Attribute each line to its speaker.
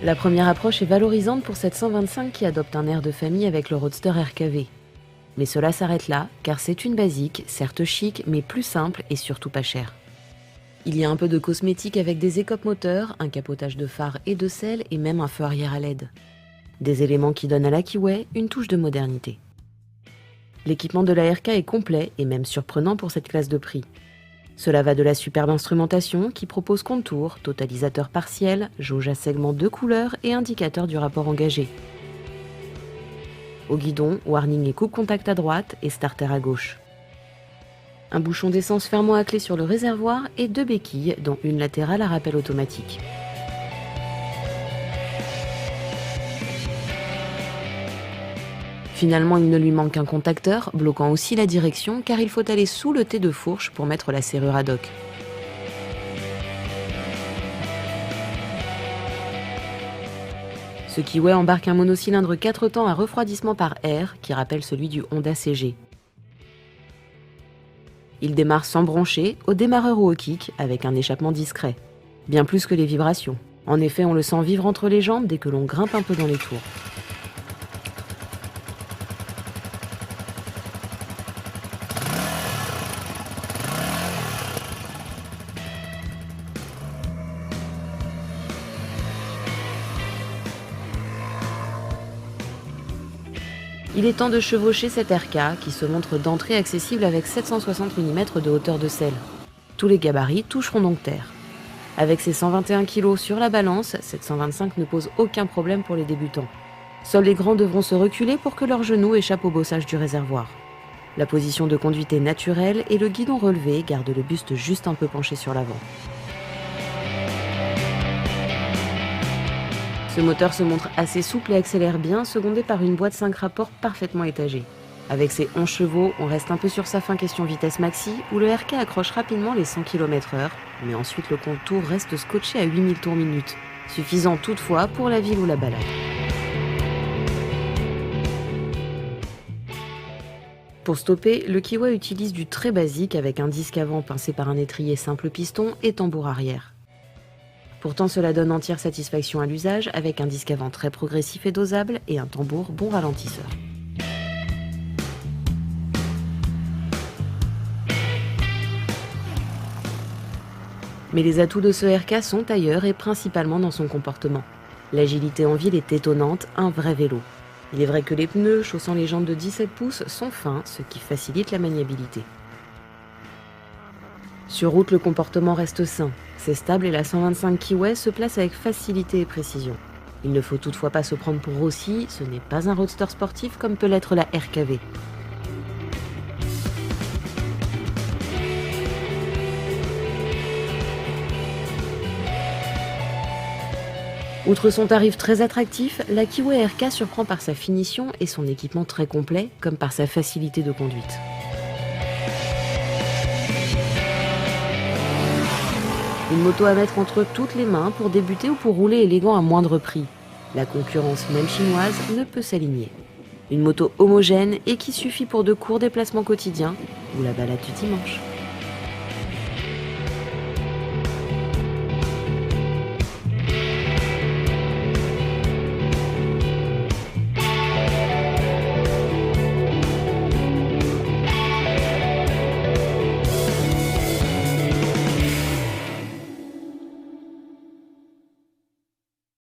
Speaker 1: La première approche est valorisante pour cette 125 qui adopte un air de famille avec le Roadster RKV. Mais cela s'arrête là, car c'est une basique, certes chic, mais plus simple et surtout pas chère. Il y a un peu de cosmétique avec des écopes moteurs, un capotage de phare et de selle et même un feu arrière à LED. Des éléments qui donnent à la Kiway une touche de modernité. L'équipement de la RK est complet et même surprenant pour cette classe de prix. Cela va de la superbe instrumentation qui propose contours, totalisateur partiel, jauge à segments de couleurs et indicateur du rapport engagé. Au guidon, warning et coupe contact à droite et starter à gauche. Un bouchon d'essence fermant à clé sur le réservoir et 2 béquilles, dont une latérale à rappel automatique. Finalement, il ne lui manque qu'un contacteur, bloquant aussi la direction car il faut aller sous le T de fourche pour mettre la serrure ad hoc. Ce Kiway embarque un monocylindre 4 temps à refroidissement par air qui rappelle celui du Honda CG. Il démarre sans broncher, au démarreur ou au kick, avec un échappement discret. Bien plus que les vibrations. En effet, on le sent vivre entre les jambes dès que l'on grimpe un peu dans les tours. Il est temps de chevaucher cette RK qui se montre d'entrée accessible avec 760 mm de hauteur de selle. Tous les gabarits toucheront donc terre. Avec ses 121 kg sur la balance, cette 125 ne pose aucun problème pour les débutants. Seuls les grands devront se reculer pour que leurs genoux échappent au bossage du réservoir. La position de conduite est naturelle et le guidon relevé garde le buste juste un peu penché sur l'avant. Ce moteur se montre assez souple et accélère bien, secondé par une boîte 5 rapports parfaitement étagée. Avec ses 11 chevaux, on reste un peu sur sa fin question vitesse maxi, où le RK accroche rapidement les 100 km/h, mais ensuite le contour reste scotché à 8000 tours minute, suffisant toutefois pour la ville ou la balade. Pour stopper, le Kiway utilise du très basique avec un disque avant pincé par un étrier simple piston et tambour arrière. Pourtant, cela donne entière satisfaction à l'usage avec un disque avant très progressif et dosable et un tambour bon ralentisseur. Mais les atouts de ce RK sont ailleurs et principalement dans son comportement. L'agilité en ville est étonnante, un vrai vélo. Il est vrai que les pneus chaussant les jantes de 17 pouces sont fins, ce qui facilite la maniabilité. Sur route, le comportement reste sain. C'est stable et la 125 Kiway se place avec facilité et précision. Il ne faut toutefois pas se prendre pour Rossi, ce n'est pas un roadster sportif comme peut l'être la RKV. Outre son tarif très attractif, la Kiway RK surprend par sa finition et son équipement très complet, comme par sa facilité de conduite. Une moto à mettre entre toutes les mains pour débuter ou pour rouler élégant à moindre prix. La concurrence, même chinoise, ne peut s'aligner. Une moto homogène et qui suffit pour de courts déplacements quotidiens ou la balade du dimanche.